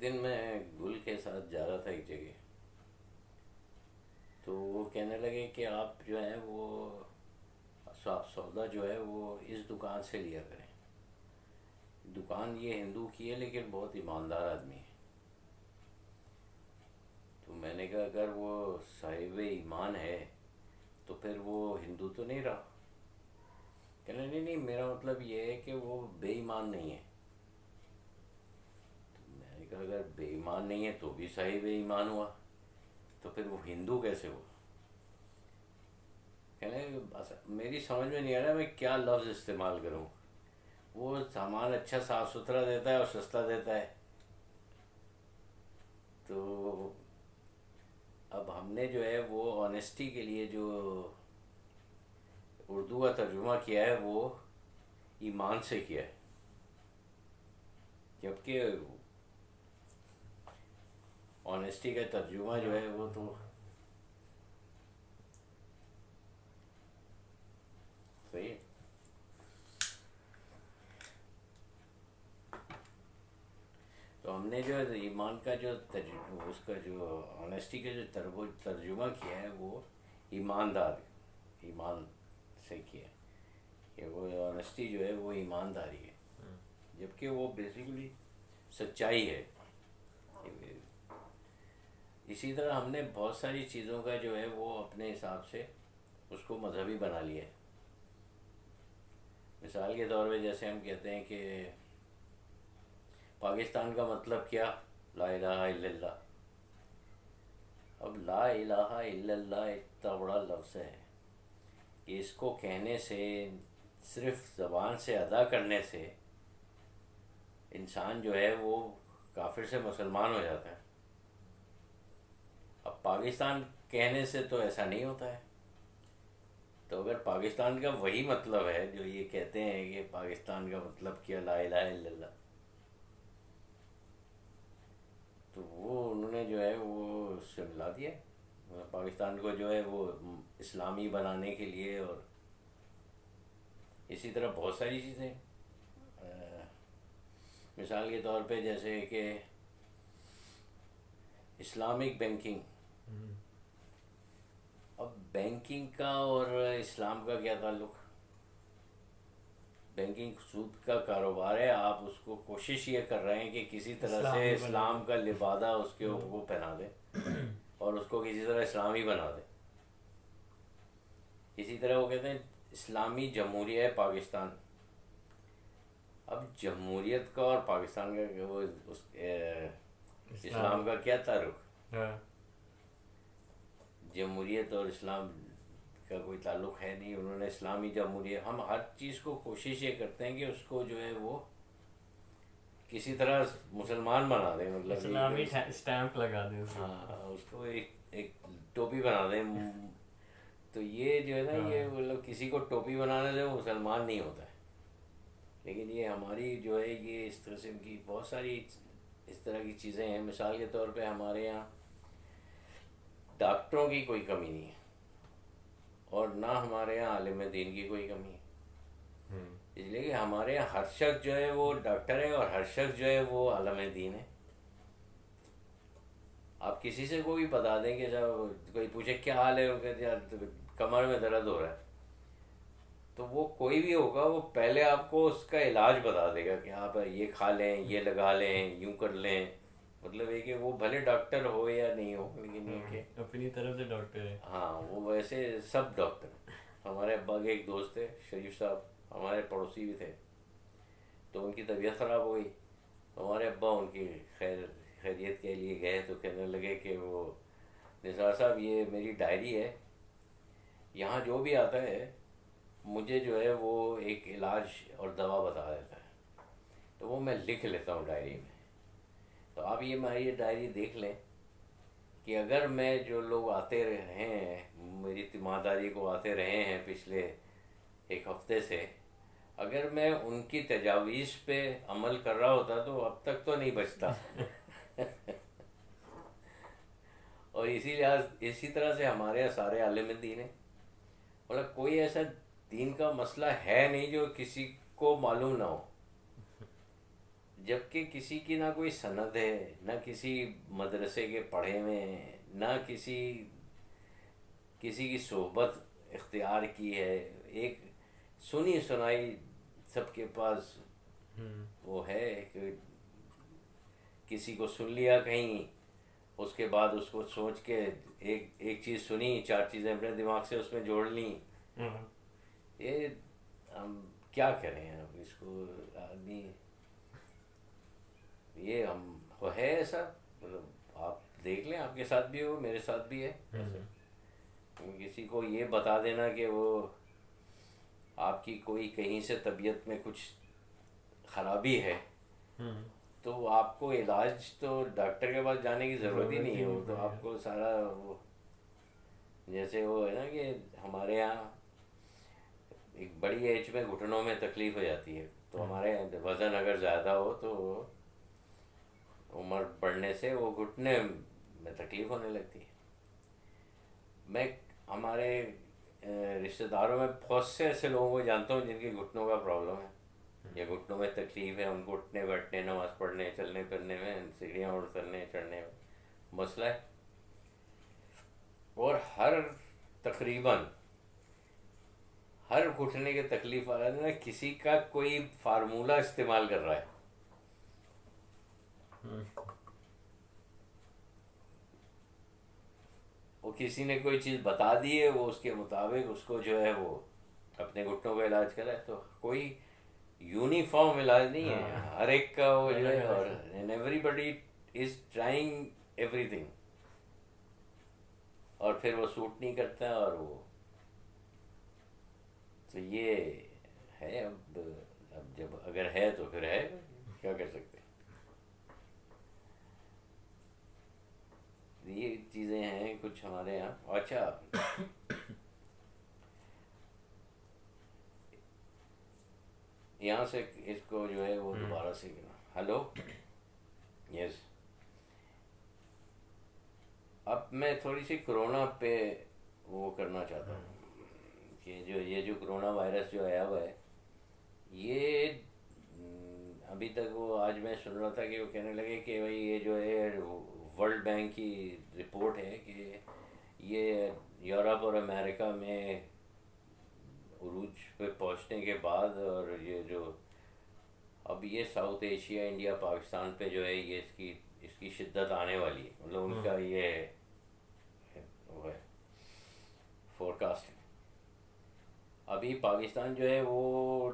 دن میں گل کے ساتھ جا رہا تھا ایک جگہ، تو وہ کہنے لگے کہ آپ جو ہے وہ سودا جو ہے وہ اس دکان سے لیا کریں. دکان یہ ہندو کی ہے لیکن بہت ایماندار آدمی ہے. تو میں نے کہا اگر وہ صاحب ایمان ہے تو پھر وہ ہندو تو نہیں رہا. کہنے نہیں نہیں، میرا مطلب یہ ہے کہ وہ بے ایمان نہیں ہے. میں نے کہا اگر بے ایمان نہیں ہے تو بھی صاحب ایمان ہوا، تو پھر وہ ہندو کیسے ہوا؟ کہنے میری سمجھ میں نہیں آ رہا میں کیا لفظ استعمال کروں. وہ سامان اچھا صاف ستھرا دیتا ہے اور سستا دیتا ہے. تو اب ہم نے جو ہے وہ آنیسٹی کے لیے جو اردو کا ترجمہ کیا ہے وہ ایمان سے کیا ہے، جبکہ آنیسٹی کا ترجمہ جو ہے وہ تو صحیح ہے. تو ہم نے جو ہے ایمان کا جو اس کا جو آنیسٹی کا جو ترجمہ کیا ہے وہ ایماندار، ایمان سے کیا ہے کہ وہ آنیسٹی جو ہے وہ ایمانداری ہے، جبکہ وہ بیسیکلی سچائی ہے. اسی طرح ہم نے بہت ساری چیزوں کا جو ہے وہ اپنے حساب سے اس کو مذہبی بنا لیا ہے. مثال کے طور پہ جیسے ہم کہتے ہیں کہ پاکستان کا مطلب کیا؟ لا الہ الا اللہ. اب لا الہ الا اللہ اتنا بڑا لفظ ہے کہ اس کو کہنے سے، صرف زبان سے ادا کرنے سے انسان جو ہے وہ کافر سے مسلمان ہو جاتا ہے. اب پاکستان کہنے سے تو ایسا نہیں ہوتا ہے. تو اگر پاکستان کا وہی مطلب ہے جو یہ کہتے ہیں کہ پاکستان کا مطلب کیا لا الہ الا اللہ، تو وہ انہوں نے جو ہے وہ اس سے ملا دیا پاکستان کو جو ہے وہ اسلامی بنانے کے لیے. اور اسی طرح بہت ساری چیزیں، مثال کے طور پہ جیسے کہ اسلامک بینکنگ. اب بینکنگ کا اور اسلام کا کیا تعلق؟ بینکنگ سود کا کاروبار ہے، آپ اس کو کوشش یہ کر رہے ہیں کہ کسی طرح سے اسلام کا لبادہ اس کے وہ پہنا دیں اور اس کو کسی طرح اسلامی بنا دیں. اسی طرح وہ کہتے ہیں اسلامی جمہوریہ پاکستان. اب جمہوریت کا اور پاکستان کا وہ اسلام کا کیا تعلق؟ جمہوریت اور اسلام کا کوئی تعلق ہے نہیں. انہوں نے اسلامی جمہوریہ، ہم ہر چیز کو کوشش یہ کرتے ہیں کہ اس کو جو ہے وہ کسی طرح مسلمان بنا دیں، مطلب اسلامی اسٹیمپ لگا دیں، ہاں اس کو ایک ٹوپی بنا دیں. تو یہ جو ہے نا یہ مطلب کسی کو ٹوپی بنانے سے مسلمان نہیں ہوتا ہے. لیکن یہ ہماری جو ہے یہ اس قسم کی بہت ساری اس طرح کی چیزیں ہیں. مثال کے طور پہ ہمارے یہاں ڈاکٹروں کی کوئی کمی نہیں ہے اور نہ ہمارے یہاں عالم دین کی کوئی کمی ہے. اس لیے کہ ہمارے یہاں ہر شخص جو ہے وہ ڈاکٹر ہے اور ہر شخص جو ہے وہ عالم دین ہے. آپ کسی سے کوئی بتا دیں کہ جب کوئی پوچھے کیا حال ہے، وہ کہتے ہیں کمر میں درد ہو رہا ہے، تو وہ کوئی بھی ہوگا وہ پہلے آپ کو اس کا علاج بتا دے گا کہ آپ یہ کھا لیں، یہ لگا لیں، یوں کر لیں. مطلب ہے کہ وہ بھلے ڈاکٹر ہو یا نہیں ہو، لیکن یہ کہ اپنی طرف سے ڈاکٹر ہے. ہاں وہ ویسے سب ڈاکٹر. ہمارے ابا کے ایک دوست تھے شریف صاحب، ہمارے پڑوسی بھی تھے. تو ان کی طبیعت خراب ہو گئی. ہمارے ابا ان کی خیریت کے لیے گئے تو کہنے لگے کہ وہ نثار صاحب یہ میری ڈائری ہے، یہاں جو بھی آتا ہے مجھے جو ہے وہ ایک علاج اور دوا بتا دیتا ہے، تو وہ میں لکھ لیتا ہوں ڈائری میں. تو آپ یہ ہماری یہ ڈائری دیکھ لیں کہ اگر میں جو لوگ آتے رہے ہیں، میری تیمارداری کو آتے رہے ہیں پچھلے ایک ہفتے سے، اگر میں ان کی تجاویز پہ عمل کر رہا ہوتا تو اب تک تو نہیں بچتا. اور اسی طرح سے ہمارے یہاں سارے عالم دین ہیں. مطلب کوئی ایسا دین کا مسئلہ ہے نہیں جو کسی کو معلوم نہ ہو. جبکہ کسی کی نہ کوئی سند ہے، نہ کسی مدرسے کے پڑھے ہوئے ہیں، نہ کسی کی صحبت اختیار کی ہے، ایک سنی سنائی سب کے پاس وہ ہے کہ کسی کو سن لیا کہیں، اس کے بعد اس کو سوچ کے ایک چیز سنی، چار چیزیں اپنے دماغ سے اس میں جوڑ لیں. یہ ہم کیا کریں اب اس کو آدمی، یہ ہم ہے ایسا. مطلب آپ دیکھ لیں، آپ کے ساتھ بھی ہو، میرے ساتھ بھی ہے ایسے. کسی کو یہ بتا دینا کہ وہ آپ کی کوئی کہیں سے طبیعت میں کچھ خرابی ہے تو آپ کو علاج تو ڈاکٹر کے پاس جانے کی ضرورت ہی نہیں ہے. وہ تو آپ کو سارا وہ جیسے وہ ہے نا کہ ہمارے یہاں ایک بڑی ایج میں گھٹنوں میں تکلیف ہو جاتی ہے، تو ہمارے وزن اگر زیادہ ہو تو عمر بڑھنے سے وہ گھٹنے میں تکلیف ہونے لگتی ہے. میں ہمارے رشتہ داروں میں بہت سے ایسے لوگوں کو جانتا ہوں جن کے گھٹنوں کا پرابلم ہے یا گھٹنوں میں تکلیف ہے، ان کو اٹھنے بیٹھنے، نماز پڑھنے، چلنے پھرنے میں، سیڑھیاں اترنے چڑھنے میں مسئلہ ہے. اور تقریباً ہر گھٹنے کے تکلیف والا نے کسی کا کوئی فارمولہ استعمال کر رہا ہے. وہ کسی نے کوئی چیز بتا دی ہے، وہ اس کے مطابق اس کو جو ہے وہ اپنے گھٹنوں کا علاج کرا ہے. تو کوئی یونیفارم علاج نہیں ہے، ہر ایک کا وہ جو ہے، اور everybody is trying everything, اور پھر وہ سوٹ نہیں کرتا. اور وہ تو یہ ہے. اب جب اگر ہے تو پھر ہے، کیا کر سکتے ہیں. یہ چیزیں ہیں کچھ ہمارے یہاں. اچھا، یہاں سے اس کو جو ہے وہ دوبارہ سے ہلو. یس. اب میں تھوڑی سی کرونا پہ وہ کرنا چاہتا ہوں کہ یہ جو کرونا وائرس جو آیا ہوا ہے، یہ ابھی تک وہ آج میں سن رہا تھا کہ وہ کہنے لگے کہ بھائی یہ جو ہے ورلڈ بینک کی رپورٹ ہے کہ یہ یورپ اور امریکہ میں عروج پہ پہنچنے کے بعد، اور یہ جو اب یہ ساؤتھ ایشیا، انڈیا، پاکستان پہ جو ہے یہ اس کی شدت آنے والی ہے. مطلب ان کا یہ وہ ہے فور کاسٹ. ابھی پاکستان جو ہے وہ